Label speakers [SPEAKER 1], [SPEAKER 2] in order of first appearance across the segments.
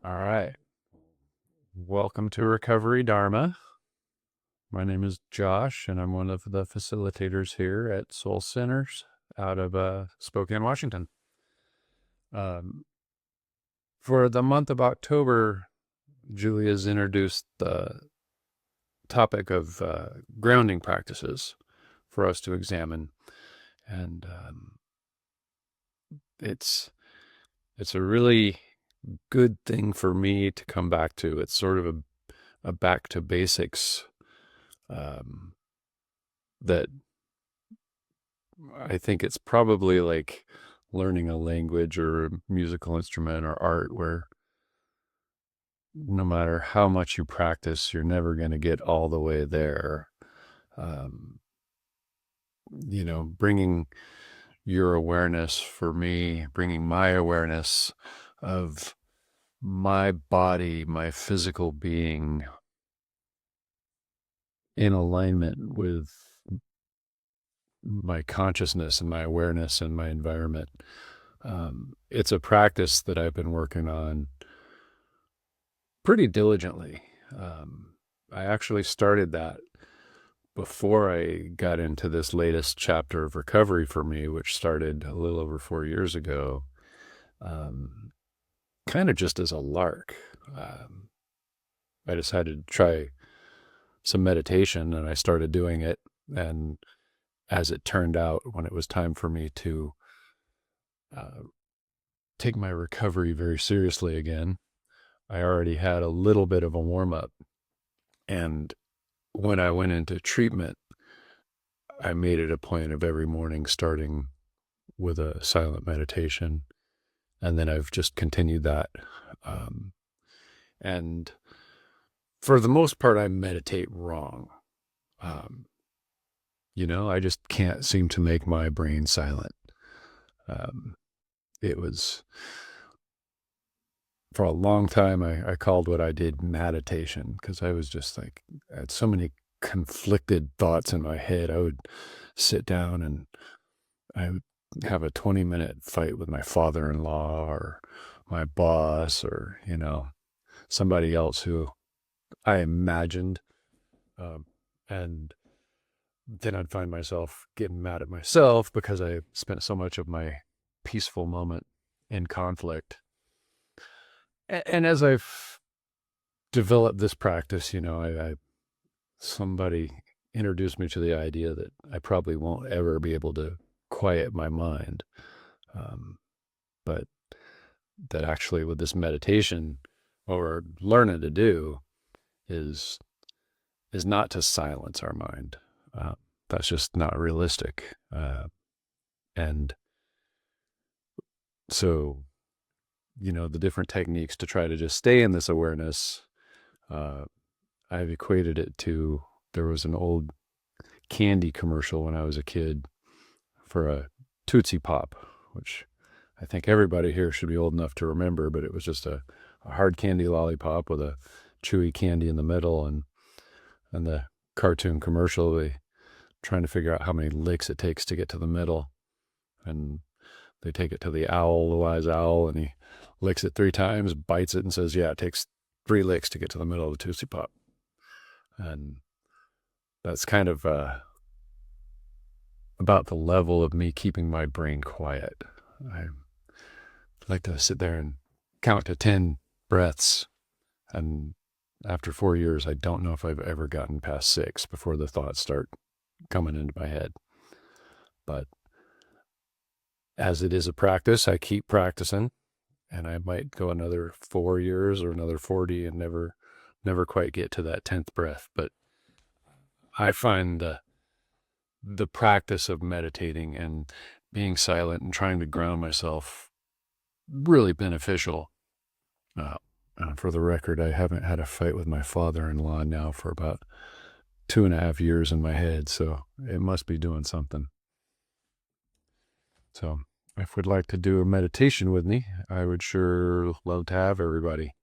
[SPEAKER 1] All right. Welcome to Recovery Dharma. My name is Josh, and I'm one of the facilitators here at Soul Centers out of Spokane, Washington. Um, for the month of October, Julia's introduced the topic of grounding practices for us to examine, and it's it's a really good thing for me to come back to. It's sort of a back to basics um, that I think it's probably like learning a language or a musical instrument or art where no matter how much you practice, you're never going to get all the way there. Um, bringing your awareness for me, bringing my awareness of my body, my physical being in alignment with my consciousness and my awareness and my environment. It's a practice that I've been working on pretty diligently. I actually started that before I got into this latest chapter of recovery for me, which started a little over 4 years ago, um, kind of just as a lark. Um, I decided to try some meditation and I started doing it. And as it turned out, when it was time for me to uh, take my recovery very seriously again, I already had a little bit of a warm up. And when I went into treatment, I made it a point of every morning starting with a silent meditation. And then I've just continued that. Um, and for the most part, I meditate wrong. Um, I just can't seem to make my brain silent. Um, it was for a long time, I called what I did meditation because I was just like, I had so many conflicted thoughts in my head. I would sit down and I would have a 20-minute fight with my father-in-law or my boss or, somebody else who I imagined. Um, and then I'd find myself getting mad at myself because I spent so much of my peaceful moment in conflict. And as I've developed this practice, somebody introduced me to the idea that I probably won't ever be able to quiet my mind. Um, but that actually with this meditation, what we're learning to do is is not to silence our mind. Uh, that's just not realistic. And so, the different techniques to try to just stay in this awareness, uh, I've equated it to there was an old candy commercial when I was a kid for a Tootsie Pop, which I think everybody here should be old enough to remember, but it was just a hard candy lollipop with a chewy candy in the middle. And the cartoon commercial, they trying to figure out how many licks it takes to get to the middle. And they take it to the owl, the wise owl, and he licks it 3 times, bites it, and says, yeah, it takes 3 licks to get to the middle of the Tootsie Pop. And that's kind of about the level of me keeping my brain quiet. I like to sit there and count to 10 breaths. And after 4 years, I don't know if I've ever gotten past 6 before the thoughts start coming into my head. But as it is a practice, I keep practicing, and I might go another 4 years or another 40 and never quite get to that 10th breath. But I find the practice of meditating and being silent and trying to ground myself really beneficial. Uh, for the record, I haven't had a fight with my father-in-law now for about 2.5 years in my head, so it must be doing something. So if we'd like to do a meditation with me, I would sure love to have everybody.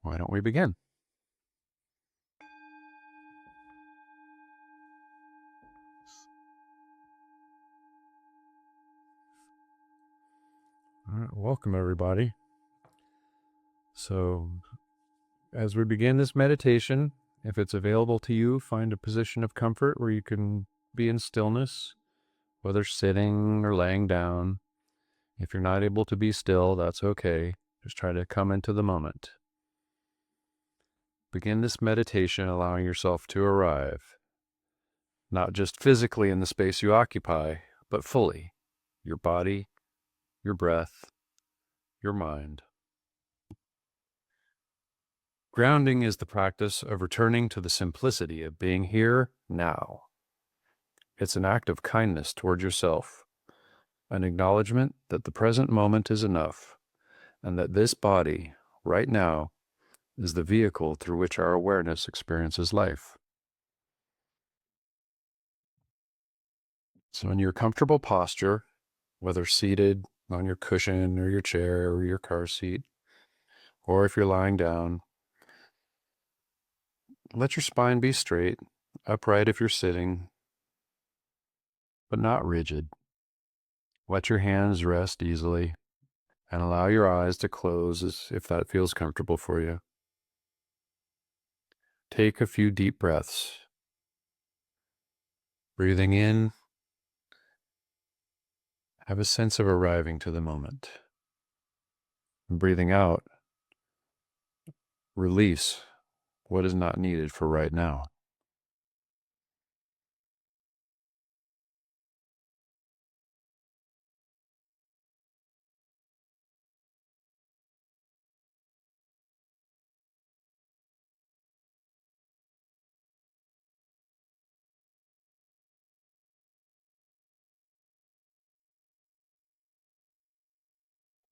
[SPEAKER 1] Why don't we begin? All right, welcome everybody. So, as we begin this meditation, if it's available to you, find a position of comfort where you can be in stillness, whether sitting or laying down. If you're not able to be still, that's okay. Just try to come into the moment. Begin this meditation allowing yourself to arrive, not just physically in the space you occupy, but fully. Your body, your breath, your mind. Grounding is the practice of returning to the simplicity of being here now. It's an act of kindness toward yourself, an acknowledgement that the present moment is enough, and that this body, right now, is the vehicle through which our awareness experiences life. So in your comfortable posture, whether seated on your cushion or your chair or your car seat, or if you're lying down, let your spine be straight, upright if you're sitting, but not rigid. Let your hands rest easily and allow your eyes to close if that feels comfortable for you. Take a few deep breaths. Breathing in, have a sense of arriving to the moment. And breathing out, release what is not needed for right now.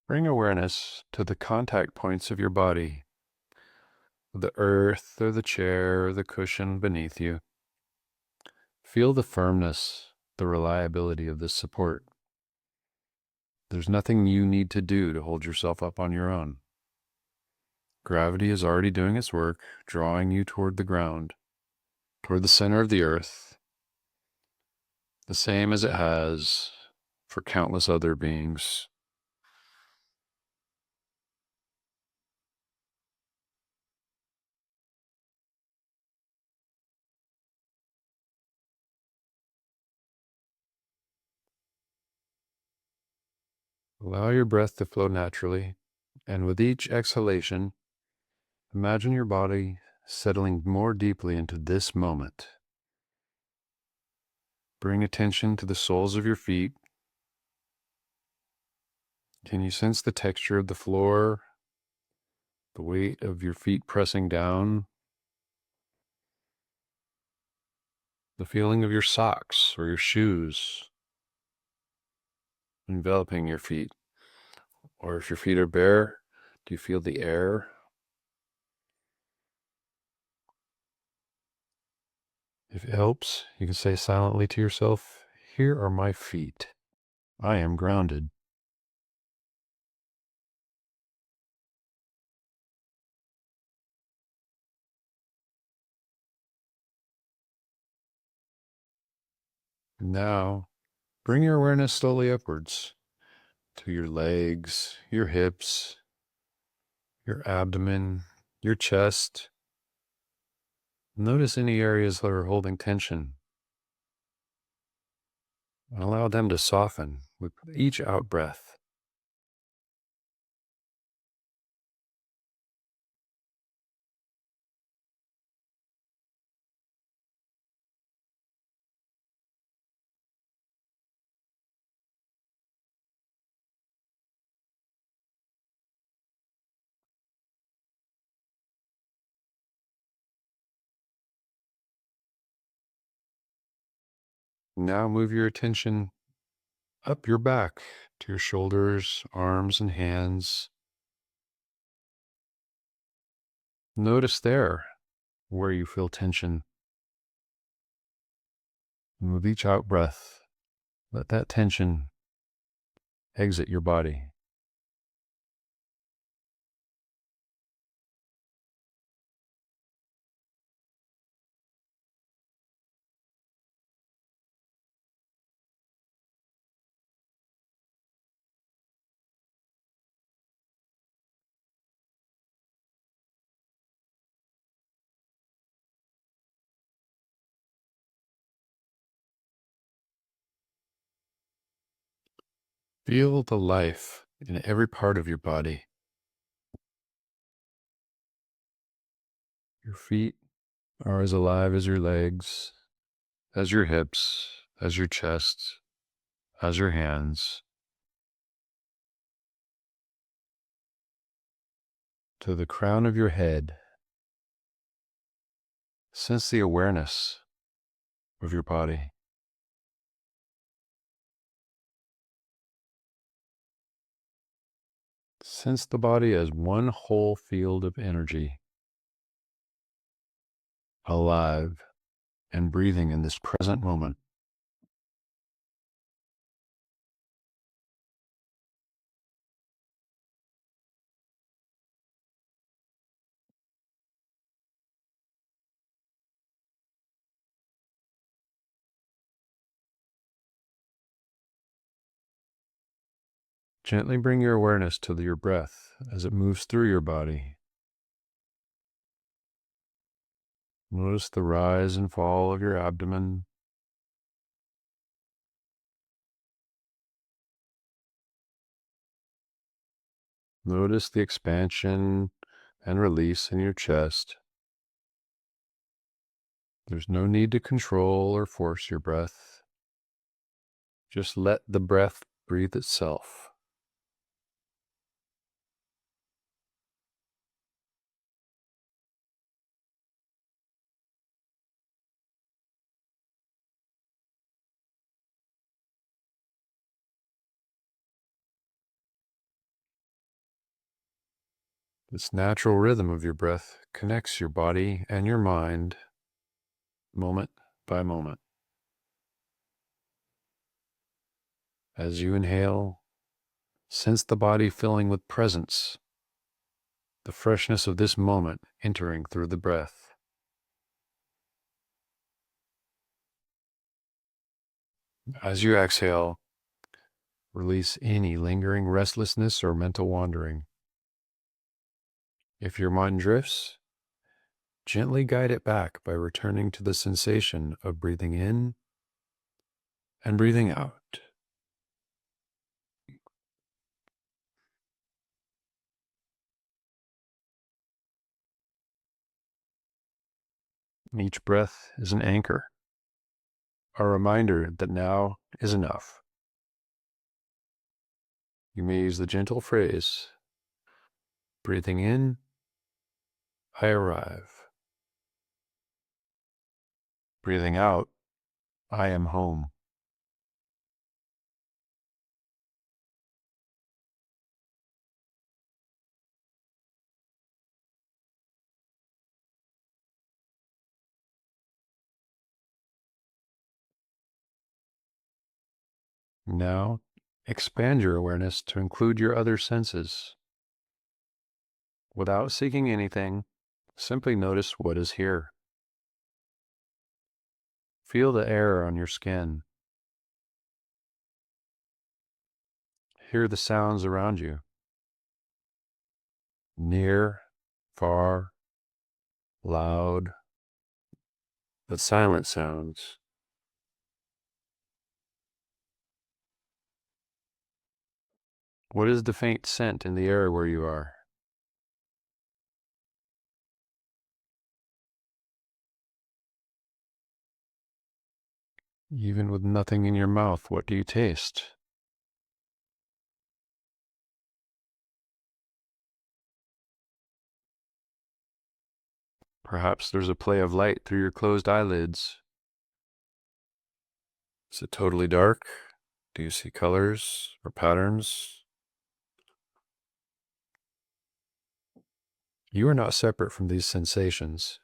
[SPEAKER 1] Bring awareness to the contact points of your body, the earth or the chair or the cushion beneath you. Feel the firmness, the reliability of this support. There's nothing you need to do to hold yourself up on your own. Gravity is already doing its work, drawing you toward the ground, toward the center of the earth, the same as it has for countless other beings. Allow your breath to flow naturally, and with each exhalation, imagine your body settling more deeply into this moment. Bring attention to the soles of your feet. Can you sense the texture of the floor, the weight of your feet pressing down, the feeling of your socks or your shoes enveloping your feet? Or if your feet are bare, do you feel the air? If it helps, you can say silently to yourself, "Here are my feet. I am grounded." Now, bring your awareness slowly upwards to your legs, your hips, your abdomen, your chest. Notice any areas that are holding tension and allow them to soften with each out breath. Now move your attention up your back to your shoulders, arms, and hands. Notice there where you feel tension. And with each out breath, let that tension exit your body. Feel the life in every part of your body. Your feet are as alive as your legs, as your hips, as your chest, as your hands, to the crown of your head. Sense the awareness of your body. Sense the body as one whole field of energy, alive and breathing in this present moment. Gently bring your awareness to your breath as it moves through your body. Notice the rise and fall of your abdomen. Notice the expansion and release in your chest. There's no need to control or force your breath. Just let the breath breathe itself. This natural rhythm of your breath connects your body and your mind moment by moment. As you inhale, sense the body filling with presence, the freshness of this moment entering through the breath. As you exhale, release any lingering restlessness or mental wandering. If your mind drifts, gently guide it back by returning to the sensation of breathing in and breathing out. Each breath is an anchor, a reminder that now is enough. You may use the gentle phrase, breathing in, I arrive. Breathing out, I am home. Now, expand your awareness to include your other senses. Without seeking anything, simply notice what is here. Feel the air on your skin. Hear the sounds around you. Near, far, loud, but silent sounds. What is the faint scent in the air where you are? Even with nothing in your mouth, what do you taste? Perhaps there's a play of light through your closed eyelids. Is it totally dark? Do you see colors or patterns? You are not separate from these sensations.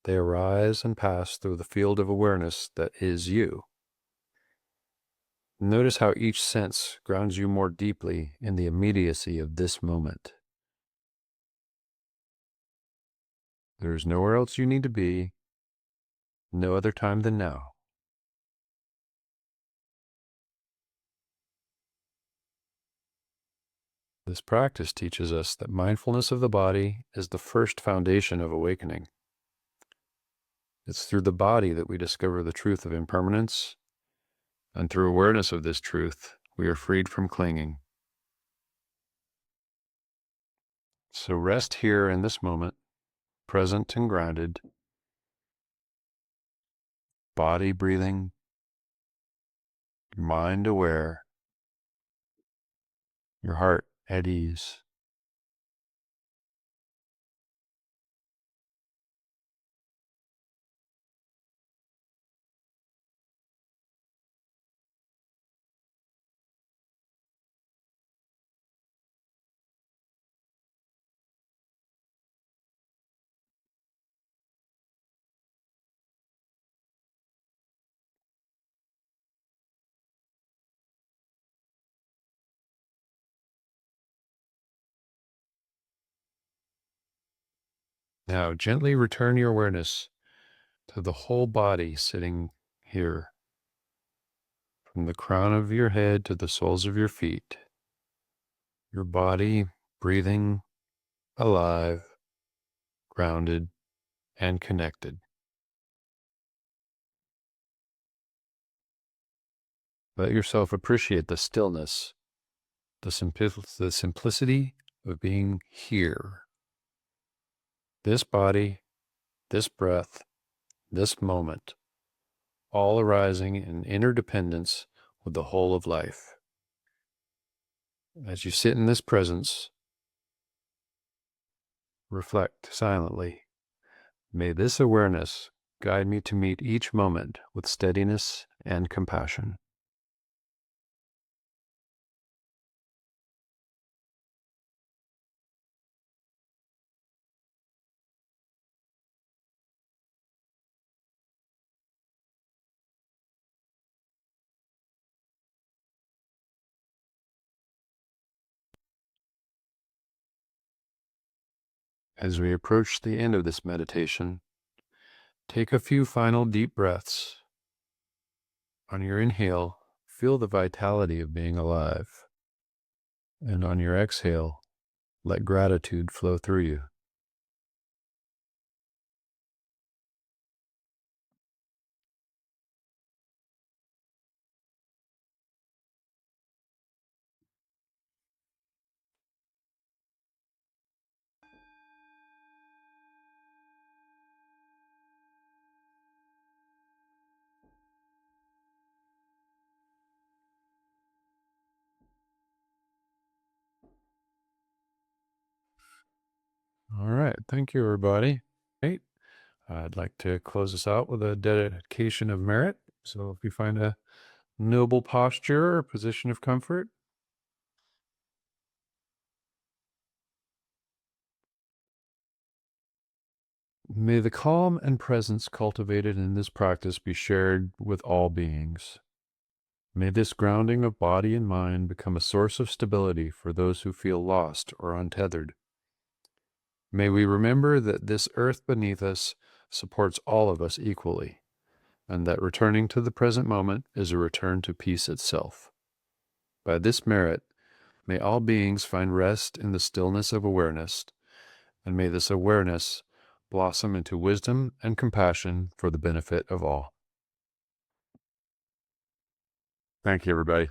[SPEAKER 1] They arise and pass through the field of awareness that is you. Notice how each sense grounds you more deeply in the immediacy of this moment. There is nowhere else you need to be, no other time than now. This practice teaches us that mindfulness of the body is the first foundation of awakening. It's through the body that we discover the truth of impermanence, and through awareness of this truth, We are freed from clinging. So rest here in this moment, present and grounded, body breathing, mind aware, your heart at ease. Now gently return your awareness to the whole body sitting here, from the crown of your head to the soles of your feet. Your body breathing, alive, grounded, and connected. Let yourself appreciate the stillness, the simplicity of being here. This body, this breath, this moment, all arising in interdependence with the whole of life. As you sit in this presence, reflect silently. May this awareness guide me to meet each moment with steadiness and compassion. As we approach the end of this meditation, take a few final deep breaths. On your inhale, feel the vitality of being alive. And on your exhale, let gratitude flow through you. All right. Thank you, everybody. Great. I'd like to close this out with a dedication of merit. So if you find a noble posture or position of comfort, may the calm and presence cultivated in this practice be shared with all beings. May this grounding of body and mind become a source of stability for those who feel lost or untethered. May we remember that this earth beneath us supports all of us equally, and that returning to the present moment is a return to peace itself. By this merit, may all beings find rest in the stillness of awareness, and may this awareness blossom into wisdom and compassion for the benefit of all. Thank you, everybody.